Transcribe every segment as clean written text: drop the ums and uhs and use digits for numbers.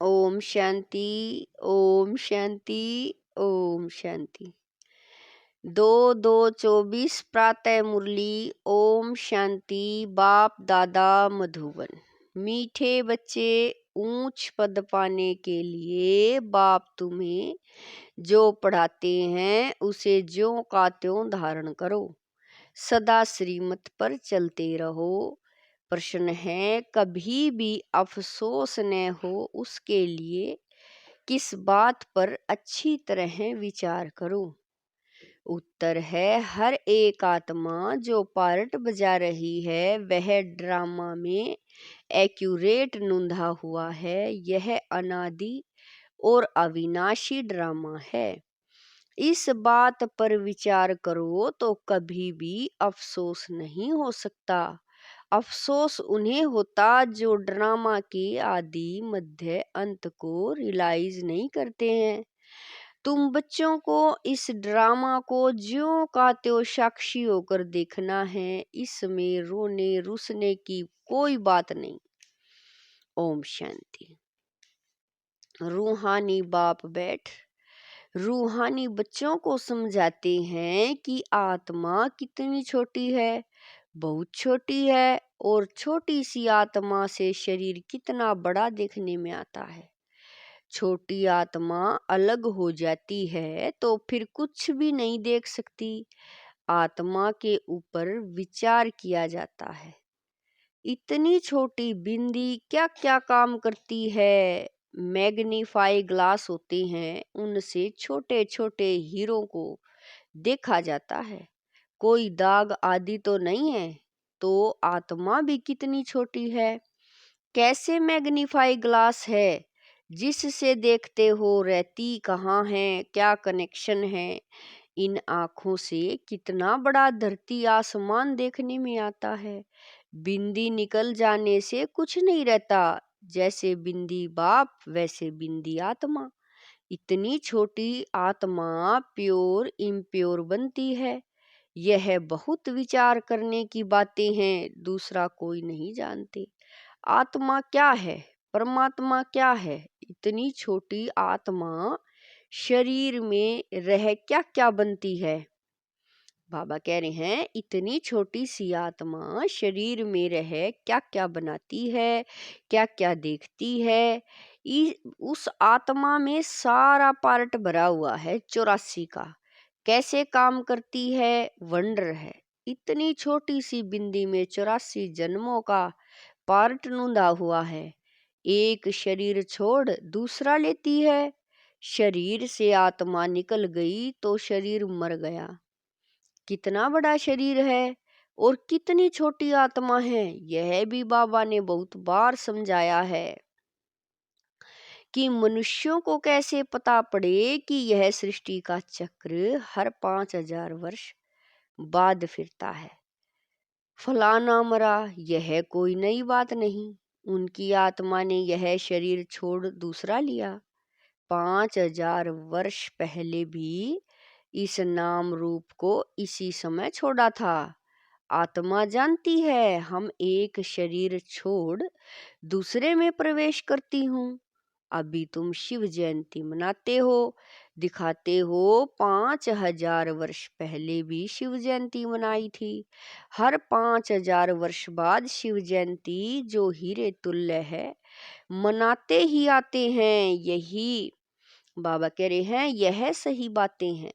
ओम शांति। ओम शांति। ओम शांति। 2-2-24 प्रातः मुरली। ओम शांति। बाप दादा मधुबन। मीठे बच्चे, ऊंच पद पाने के लिए बाप तुम्हें जो पढ़ाते हैं उसे ज्यों का त्यों धारण करो। सदा श्रीमत पर चलते रहो। प्रश्न है, कभी भी अफसोस न हो उसके लिए किस बात पर अच्छी तरह विचार करो। उत्तर है, हर एक आत्मा जो पार्ट बजा रही है वह ड्रामा में एक्यूरेट नूंधा हुआ है। यह अनादि और अविनाशी ड्रामा है। इस बात पर विचार करो तो कभी भी अफसोस नहीं हो सकता। अफसोस उन्हें होता जो ड्रामा के आदि मध्य अंत को रियलाइज नहीं करते हैं। तुम बच्चों को इस ड्रामा को ज्यों का त्यों साक्षी होकर देखना है। इसमें रोने रुसने की कोई बात नहीं। ओम शांति। रूहानी बाप बैठ रूहानी बच्चों को समझाते हैं कि आत्मा कितनी छोटी है, बहुत छोटी है, और छोटी सी आत्मा से शरीर कितना बड़ा देखने में आता है। छोटी आत्मा अलग हो जाती है तो फिर कुछ भी नहीं देख सकती। आत्मा के ऊपर विचार किया जाता है। इतनी छोटी बिंदी क्या क्या काम करती है। मैग्नीफाई ग्लास होते हैं, उनसे छोटे छोटे हीरो को देखा जाता है। कोई दाग आदि तो नहीं है। तो आत्मा भी कितनी छोटी है। कैसे मैग्नीफाई ग्लास है जिससे देखते हो, रहती कहाँ है, क्या कनेक्शन है। इन आँखों से कितना बड़ा धरती आसमान देखने में आता है। बिंदी निकल जाने से कुछ नहीं रहता। जैसे बिंदी बाप वैसे बिंदी आत्मा। इतनी छोटी आत्मा प्योर इम्प्योर बनती है। यह बहुत विचार करने की बातें हैं, दूसरा कोई नहीं जानते। आत्मा क्या है, परमात्मा क्या है। इतनी छोटी आत्मा शरीर में रह क्या क्या बनती है। बाबा कह रहे हैं, इतनी छोटी सी आत्मा शरीर में रह क्या क्या बनाती है, क्या क्या देखती है। उस आत्मा में सारा पार्ट भरा हुआ है 84 का। कैसे काम करती है, वंडर है। इतनी छोटी सी बिंदी में 84 जन्मों का पार्ट नूंदा हुआ है। एक शरीर छोड़ दूसरा लेती है। शरीर से आत्मा निकल गई तो शरीर मर गया। कितना बड़ा शरीर है और कितनी छोटी आत्मा है, यह भी बाबा ने बहुत बार समझाया है कि मनुष्यों को कैसे पता पड़े कि यह सृष्टि का चक्र हर 5000 वर्ष बाद फिरता है। फलाना मरा, यह कोई नई बात नहीं। उनकी आत्मा ने यह शरीर छोड़ दूसरा लिया। 5000 वर्ष पहले भी इस नाम रूप को इसी समय छोड़ा था। आत्मा जानती है हम एक शरीर छोड़ दूसरे में प्रवेश करती हूँ। अभी तुम शिव जयंती मनाते हो, दिखाते हो 5000 वर्ष पहले भी शिव जयंती मनाई थी। हर 5000 वर्ष बाद शिव जयंती जो हीरे तुल्य है मनाते ही आते हैं। यही बाबा कह रहे हैं, यह सही बातें हैं।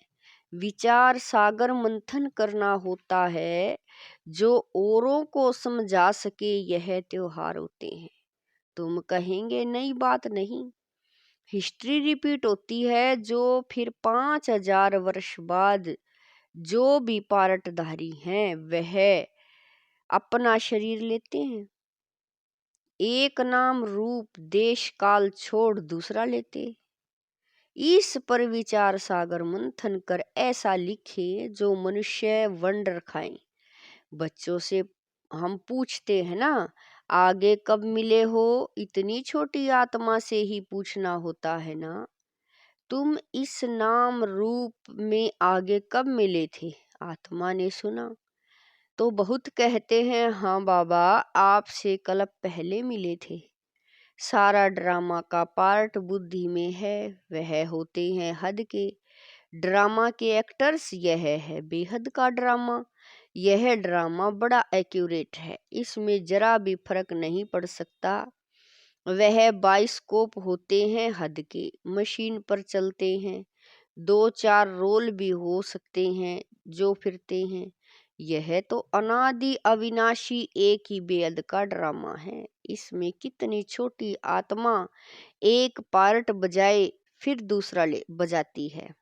विचार सागर मंथन करना होता है जो औरों को समझा सके। यह त्योहार होते हैं। तुम कहेंगे नई बात नहीं, हिस्ट्री रिपीट होती है। जो फिर 5000 वर्ष बाद जो भी पार्टधारी हैं वह अपना शरीर लेते हैं। एक नाम रूप देश काल छोड़ दूसरा लेते। इस पर विचार सागर मंथन कर ऐसा लिखे जो मनुष्य वंडर खाए। बच्चों से हम पूछते हैं ना, आगे कब मिले हो। इतनी छोटी आत्मा से ही पूछना होता है ना, तुम इस नाम रूप में आगे कब मिले थे। आत्मा ने सुना तो बहुत कहते हैं, हाँ बाबा आपसे कल्प पहले मिले थे। सारा ड्रामा का पार्ट बुद्धि में है, वह होते हैं हद के। ड्रामा के एक्टर्स, यह है बेहद का ड्रामा। यह ड्रामा बड़ा एक्यूरेट है, इसमें जरा भी फर्क नहीं पड़ सकता। वह बाइस्कोप होते हैं हद के, मशीन पर चलते हैं। 2-4 रोल भी हो सकते हैं जो फिरते हैं। यह तो अनादि अविनाशी एक ही बेअद का ड्रामा है। इसमें कितनी छोटी आत्मा एक पार्ट बजाए फिर दूसरा ले बजाती है।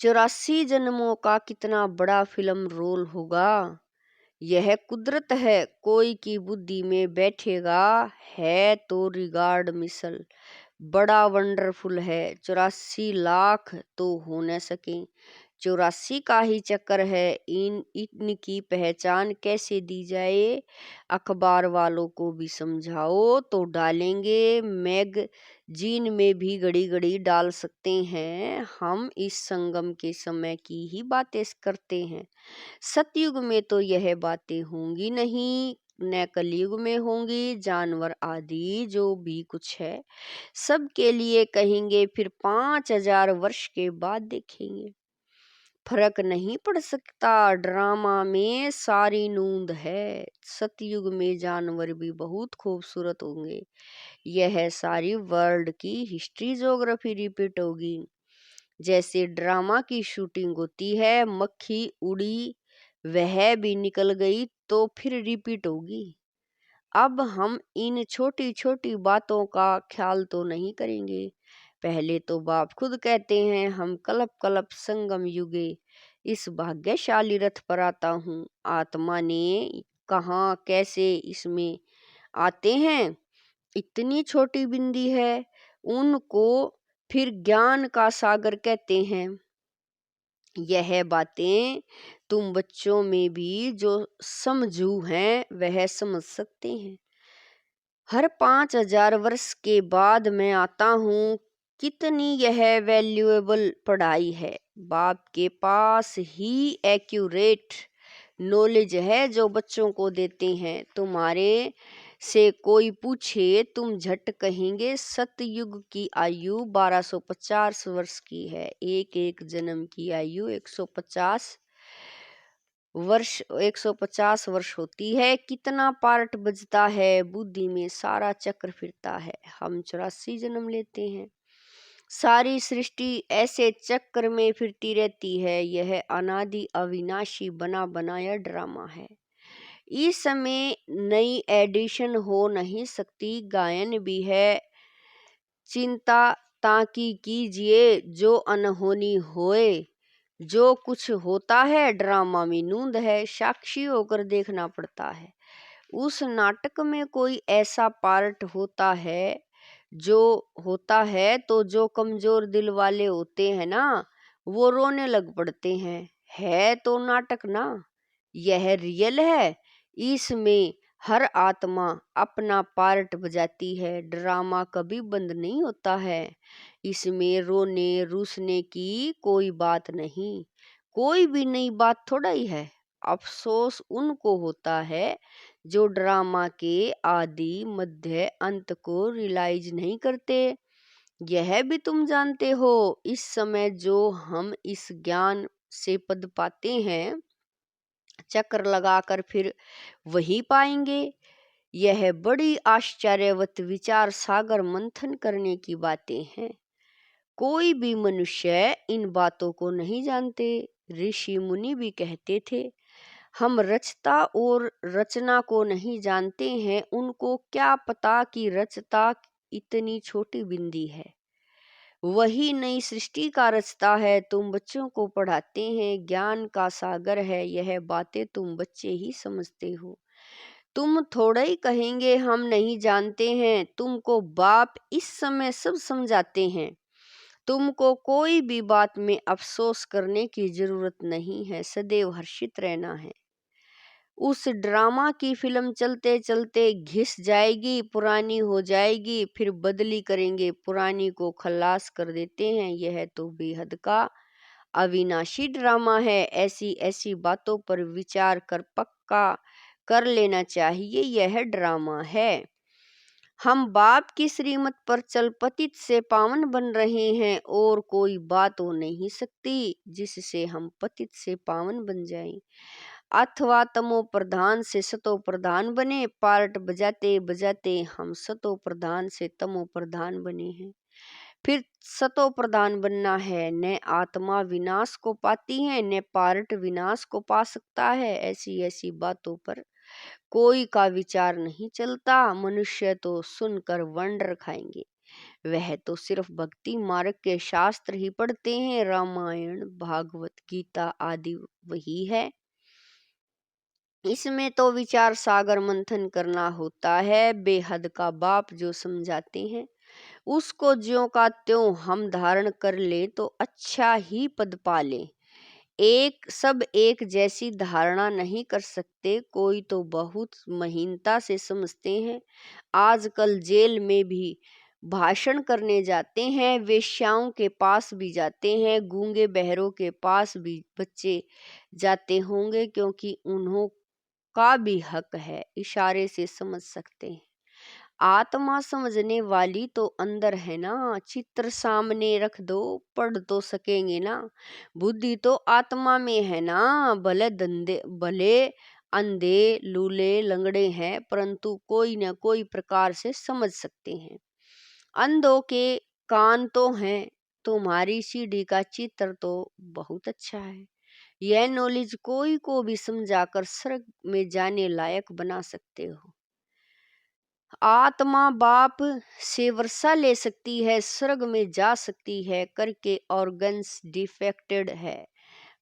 84 जन्मों का कितना बड़ा फिल्म रोल होगा। यह कुदरत है, कोई की बुद्धि में बैठेगा है तो रिगार्ड मिसल बड़ा वंडरफुल है। 84 लाख तो हो न सके, 84 का ही चक्कर है। इनकी पहचान कैसे दी जाए, अखबार वालों को भी समझाओ तो डालेंगे, मैगजीन में भी घड़ी घड़ी डाल सकते हैं। हम इस संगम के समय की ही बातें करते हैं। सतयुग में तो यह बातें होंगी नहीं, न कलयुग में होंगी। जानवर आदि जो भी कुछ है सबके लिए कहेंगे, फिर 5000 वर्ष के बाद देखेंगे। फर्क नहीं पड़ सकता, ड्रामा में सारी नूंद है। सतयुग में जानवर भी बहुत खूबसूरत होंगे। यह सारी वर्ल्ड की हिस्ट्री ज्योग्राफी रिपीट होगी। जैसे ड्रामा की शूटिंग होती है, मक्खी उड़ी वह भी निकल गई तो फिर रिपीट होगी। अब हम इन छोटी छोटी बातों का ख्याल तो नहीं करेंगे। पहले तो बाप खुद कहते हैं, हम कलप कलप संगम युगे इस भाग्यशाली रथ पर आता हूँ। आत्मा ने कहाँ कैसे इसमें आते हैं, इतनी छोटी बिंदी है। उनको फिर ज्ञान का सागर कहते हैं। यह बातें तुम बच्चों में भी जो समझू हैं वह समझ सकते हैं। हर 5000 वर्ष के बाद मैं आता हूँ। कितनी यह वैल्यूएबल पढ़ाई है। बाप के पास ही एक्यूरेट नॉलेज है जो बच्चों को देते हैं। तुम्हारे से कोई पूछे तुम झट कहेंगे सतयुग की आयु 1250 वर्ष की है। एक एक जन्म की आयु 150 वर्ष होती है। कितना पार्ट बजता है, बुद्धि में सारा चक्र फिरता है। हम 84 जन्म लेते हैं। सारी सृष्टि ऐसे चक्र में फिरती रहती है। यह अनादि अविनाशी बना बनाया ड्रामा है। इस समय नई एडिशन हो नहीं सकती। गायन भी है, चिंता ताकि कीजिए जो अनहोनी होए। जो कुछ होता है ड्रामा में नूंद है, साक्षी होकर देखना पड़ता है। उस नाटक में कोई ऐसा पार्ट होता है तो जो कमजोर दिल वाले होते हैं ना, वो रोने लग पड़ते हैं। है तो नाटक ना, यह रियल है। इसमें हर आत्मा अपना पार्ट बजाती है। ड्रामा कभी बंद नहीं होता है। इसमें रोने रूसने की कोई बात नहीं। कोई भी नई बात थोड़ा ही है। अफसोस उनको होता है जो ड्रामा के आदि मध्य अंत को रियलाइज नहीं करते। यह भी तुम जानते हो, इस समय जो हम इस ज्ञान से पद पाते हैं, चक्र लगाकर फिर वही पाएंगे। यह बड़ी आश्चर्यवत विचार सागर मंथन करने की बातें हैं। कोई भी मनुष्य इन बातों को नहीं जानते। ऋषि मुनि भी कहते थे, हम रचता और रचना को नहीं जानते हैं। उनको क्या पता कि रचता इतनी छोटी बिंदी है, वही नई सृष्टि का रचता है। तुम बच्चों को पढ़ाते हैं, ज्ञान का सागर है। यह बातें तुम बच्चे ही समझते हो। तुम थोड़ा ही कहेंगे हम नहीं जानते हैं। तुमको बाप इस समय सब समझाते हैं। तुमको कोई भी बात में अफसोस करने की जरूरत नहीं है, सदैव हर्षित रहना है। उस ड्रामा की फिल्म चलते चलते घिस जाएगी, पुरानी हो जाएगी, फिर बदली करेंगे, पुरानी को खल्लास कर देते हैं। यह तो बेहद का अविनाशी ड्रामा है। ऐसी ऐसी बातों पर विचार कर पक्का कर लेना चाहिए, यह ड्रामा है। हम बाप की श्रीमत पर चल पतित से पावन बन रहे हैं और कोई बात हो नहीं सकती जिससे हम पतित से पावन बन जाएं। अथवा तमो प्रधान से सतो प्रधान बने। पार्ट बजाते बजाते हम सतो प्रधान से तमो प्रधान बने हैं। फिर सतो प्रधान बनना है। न आत्मा विनाश को पाती है न पार्ट विनाश को पा सकता है। ऐसी ऐसी बातों पर कोई का विचार नहीं चलता। मनुष्य तो सुनकर वंडर खाएंगे। वह तो सिर्फ भक्ति मार्ग के शास्त्र ही पढ़ते हैं। रामायण भागवत गीता आदि वही है। इसमें तो विचार सागर मंथन करना होता है। बेहद का बाप जो समझाते हैं उसको ज्यों का त्यों हम धारण कर ले तो अच्छा ही पद पाले। सब एक जैसी धारणा नहीं कर सकते। कोई तो बहुत महीनता से समझते हैं। आजकल जेल में भी भाषण करने जाते हैं। वेश्याओं के पास भी जाते हैं। गूंगे बहरों के पास भी बच्चे जाते होंगे क्योंकि उन्हों का भी हक है। इशारे से समझ सकते हैं। आत्मा समझने वाली तो अंदर है ना। चित्र सामने रख दो पढ़ तो सकेंगे ना। बुद्धि तो आत्मा में है ना। भले अंधे लूले लंगड़े हैं परंतु कोई न कोई प्रकार से समझ सकते हैं। अंधों के कान तो हैं। तुम्हारी सीढ़ी का चित्र तो बहुत अच्छा है। यह नॉलेज कोई को भी समझाकर स्वर्ग में जाने लायक बना सकते हो। आत्मा बाप से वर्षा ले सकती है। स्वर्ग में जा सकती है करके ऑर्गन्स डिफेक्टेड है।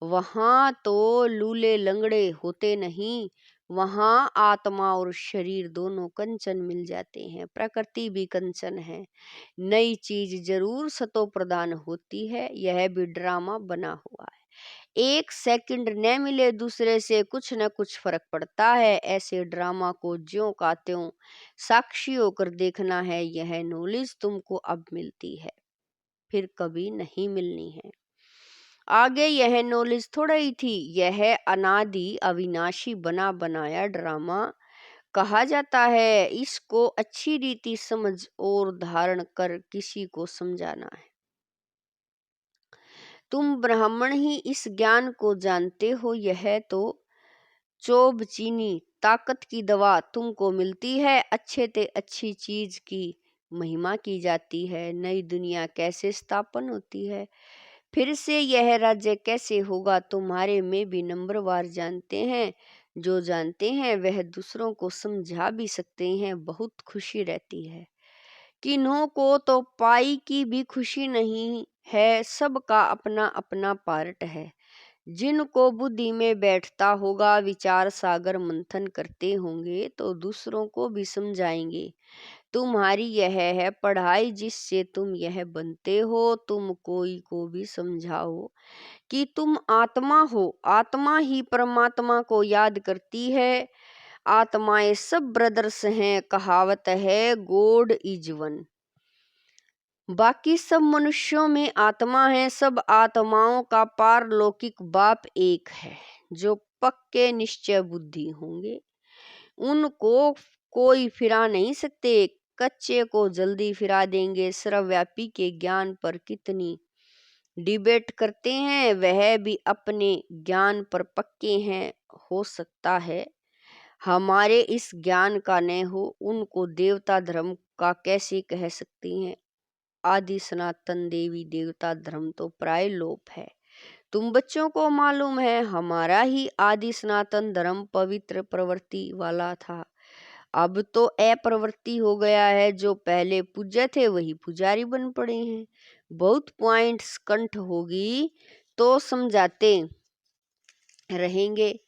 वहां तो लूले लंगड़े होते नहीं। वहां आत्मा और शरीर दोनों कंचन मिल जाते हैं। प्रकृति भी कंचन है। नई चीज जरूर सतो प्रदान होती है। यह भी ड्रामा बना हुआ है। एक सेकंड न मिले दूसरे से कुछ न कुछ फर्क पड़ता है। ऐसे ड्रामा को ज्यों का त्यों साक्षी होकर देखना है। यह नॉलेज तुमको अब मिलती है फिर कभी नहीं मिलनी है। आगे यह नॉलेज थोड़ा ही थी। यह अनादि अविनाशी बना बनाया ड्रामा कहा जाता है। इसको अच्छी रीति समझ और धारण कर किसी को समझाना है। तुम ब्राह्मण ही इस ज्ञान को जानते हो। यह तो चोब चीनी ताकत की दवा तुमको मिलती है। अच्छे ते अच्छी चीज की महिमा की जाती है। नई दुनिया कैसे स्थापन होती है। फिर से यह राज्य कैसे होगा तुम्हारे में भी नंबरवार जानते हैं। जो जानते हैं वह दूसरों को समझा भी सकते हैं। बहुत खुशी रहती है। किन्हों को तो पाई की भी खुशी नहीं है। सबका अपना अपना पार्ट है। जिनको बुद्धि में बैठता होगा विचार सागर मंथन करते होंगे तो दूसरों को भी समझाएंगे। तुम्हारी यह है पढ़ाई जिससे तुम यह बनते हो। तुम कोई को भी समझाओ कि तुम आत्मा हो। आत्मा ही परमात्मा को याद करती है। आत्माएं सब ब्रदर्स हैं। कहावत है गॉड इज वन। बाकी सब मनुष्यों में आत्मा है। सब आत्माओं का पारलौकिक बाप एक है। जो पक्के निश्चय बुद्धि होंगे उनको कोई फिरा नहीं सकते। कच्चे को जल्दी फिरा देंगे। सर्वव्यापी के ज्ञान पर कितनी डिबेट करते हैं। वह भी अपने ज्ञान पर पक्के हैं। हो सकता है हमारे इस ज्ञान का न हो। उनको देवता धर्म का कैसे कह सकती हैं। आदि सनातन देवी देवता धर्म तो प्राय लोप है। तुम बच्चों को मालूम है हमारा ही आदि सनातन धर्म पवित्र प्रवृत्ति वाला था। अब तो अप्रवृत्ति हो गया है। जो पहले पूज्य थे वही पुजारी बन पड़े हैं। बहुत पॉइंट्स कंठ होगी तो समझाते रहेंगे।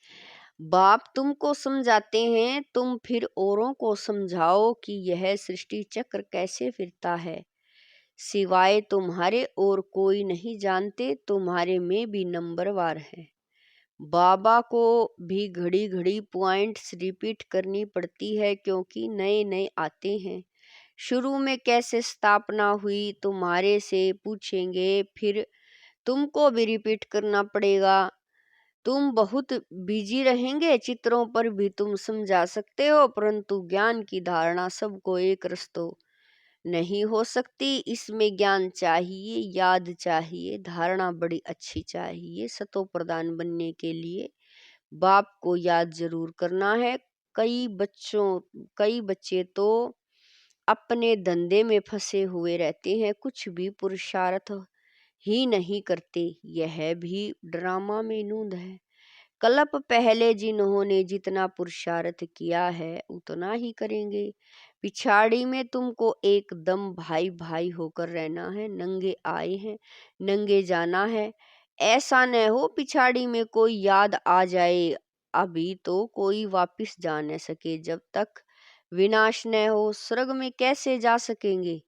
बाप तुमको समझाते हैं तुम फिर औरों को समझाओ कि यह सृष्टि चक्र कैसे फिरता है। सिवाय तुम्हारे और कोई नहीं जानते। तुम्हारे में भी नंबरवार है। बाबा को भी घड़ी घड़ी पॉइंट्स रिपीट करनी पड़ती है क्योंकि नए नए आते हैं। शुरू में कैसे स्थापना हुई तुम्हारे से पूछेंगे फिर तुमको भी रिपीट करना पड़ेगा। तुम बहुत बिजी रहेंगे, चित्रों पर भी तुम समझा सकते हो, परंतु ज्ञान की धारणा सबको एक रस तो नहीं हो सकती। इसमें ज्ञान चाहिए, याद चाहिए, धारणा बड़ी अच्छी चाहिए। सतो प्रधान बनने के लिए बाप को याद जरूर करना है। कई बच्चे तो अपने धंधे में फंसे हुए रहते हैं, कुछ भी पुरुषार्थ ही नहीं करते। यह भी ड्रामा में नूंद है। कल्प पहले जिन्होंने जितना पुरुषार्थ किया है उतना ही करेंगे। पिछाड़ी में तुमको एकदम भाई भाई होकर रहना है। नंगे आए हैं, नंगे जाना है। ऐसा न हो पिछाड़ी में कोई याद आ जाए। अभी तो कोई वापिस जा न सके। जब तक विनाश न हो स्वर्ग में कैसे जा सकेंगे।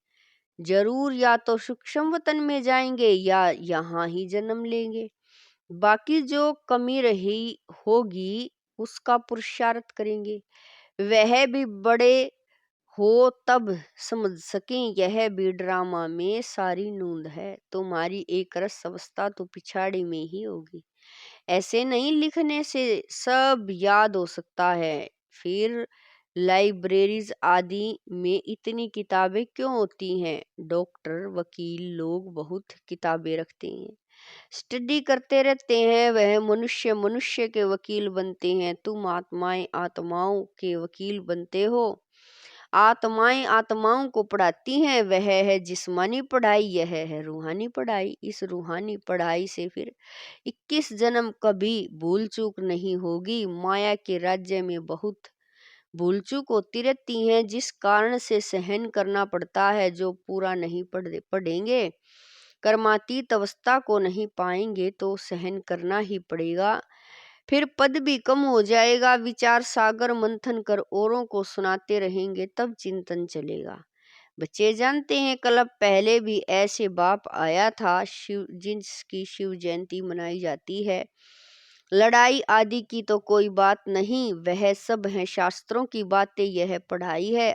जरूर या तो सूक्ष्म वतन में जाएंगे या यहाँ ही जन्म लेंगे। बाकी जो कमी रही होगी उसका पुरुषार्थ करेंगे। वह भी बड़े हो तब समझ सकें। यह भी ड्रामा में सारी नूंद है। तुम्हारी एक रस अवस्था तो पिछाड़ी में ही होगी। ऐसे नहीं लिखने से सब याद हो सकता है। फिर लाइब्रेरीज आदि में इतनी किताबें क्यों होती हैं। डॉक्टर वकील लोग बहुत किताबें रखते हैं, स्टडी करते रहते हैं। वह मनुष्य मनुष्य के वकील बनते हैं। तुम आत्माएं आत्माओं के वकील बनते हो। आत्माएं आत्माओं को पढ़ाती हैं। वह है जिस्मानी पढ़ाई, यह है रूहानी पढ़ाई। इस रूहानी पढ़ाई से फिर 21 जन्म कभी भूल चूक नहीं होगी। माया के राज्य में बहुत भूल चूक होती रहती है, जिस कारण से सहन करना पड़ता है। जो पूरा नहीं पढ़ेंगे, कर्मातीत अवस्था को नहीं पाएंगे तो सहन करना ही पड़ेगा। फिर पद भी कम हो जाएगा। विचार सागर मंथन कर औरों को सुनाते रहेंगे, तब चिंतन चलेगा। बच्चे जानते हैं कल्प पहले भी ऐसे बाप आया था जिसकी शिव जयंती मनाई जाती है। लड़ाई आदि की तो कोई बात नहीं, वह सब है शास्त्रों की बातें। यह पढ़ाई है,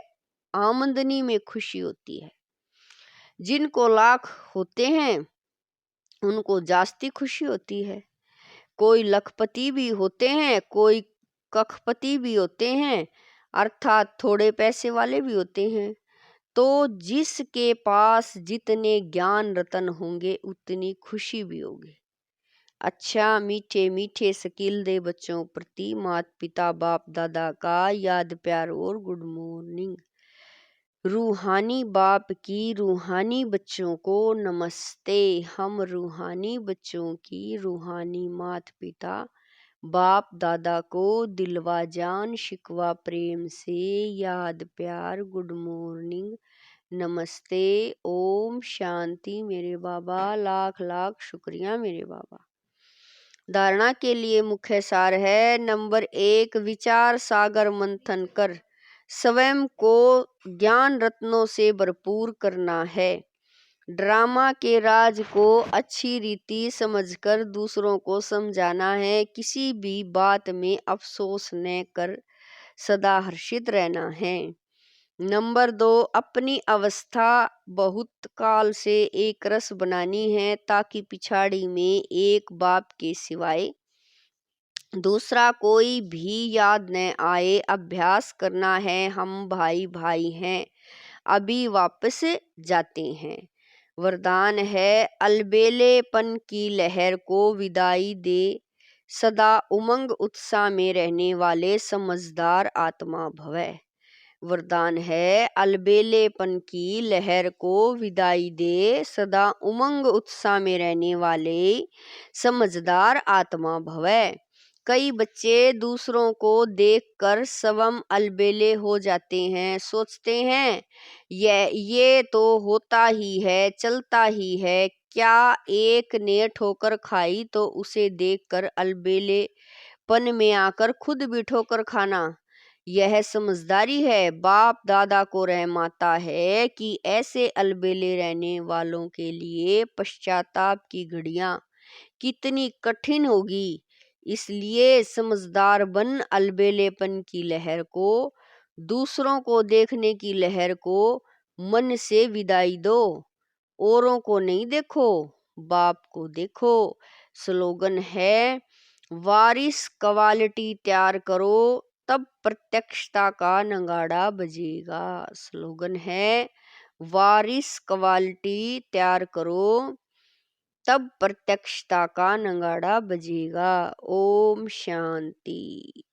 आमदनी में खुशी होती है। जिनको लाख होते हैं उनको जास्ती खुशी होती है। कोई लखपति भी होते हैं, कोई कखपति भी होते हैं, अर्थात थोड़े पैसे वाले भी होते हैं। तो जिसके पास जितने ज्ञान रतन होंगे उतनी खुशी भी होगी। अच्छा, मीठे मीठे शकील दे बच्चों प्रति माता पिता बाप दादा का याद प्यार और गुड मॉर्निंग। रूहानी बाप की रूहानी बच्चों को नमस्ते। हम रूहानी बच्चों की रूहानी माता पिता बाप दादा को दिलवा जान शिकवा प्रेम से याद प्यार गुड मॉर्निंग नमस्ते। ओम शांति मेरे बाबा। लाख लाख शुक्रिया मेरे बाबा। धारणा के लिए मुख्य सार है। नंबर 1, विचार सागर मंथन कर स्वयं को ज्ञान रत्नों से भरपूर करना है। ड्रामा के राज को अच्छी रीति समझकर दूसरों को समझाना है। किसी भी बात में अफसोस न कर सदा हर्षित रहना है। नंबर 2, अपनी अवस्था बहुत काल से एक रस बनानी है, ताकि पिछाड़ी में एक बाप के सिवाय दूसरा कोई भी याद न आए। अभ्यास करना है। हम भाई भाई हैं, अभी वापस जाते हैं। वरदान है, अलबेलेपन की लहर को विदाई दे। सदा उमंग उत्साह में रहने वाले समझदार आत्मा भवै। वरदान है, अलबेलेपन की लहर को विदाई दे। सदा उमंग उत्साह में रहने वाले समझदार आत्मा भवै। कई बच्चे दूसरों को देखकर स्वयं अलबेले हो जाते हैं। सोचते हैं ये तो होता ही है, चलता ही है। क्या एक ने ठोकर खाई तो उसे देखकर अलबेलेपन में आकर खुद भी ठोकर खाना, यह समझदारी है। बाप दादा को रहमाता है कि ऐसे अलबेले रहने वालों के लिए पश्चाताप की घड़ियां कितनी कठिन होगी। इसलिए समझदार बन अलबेलेपन की लहर को, दूसरों को देखने की लहर को मन से विदाई दो। औरों को नहीं देखो, बाप को देखो। स्लोगन है, वारिस क्वालिटी तैयार करो, तब प्रत्यक्षता का नगाड़ा बजेगा। स्लोगन है, वारिस क्वालिटी तैयार करो, तब प्रत्यक्षता का नगाड़ा बजेगा। ओम शांति।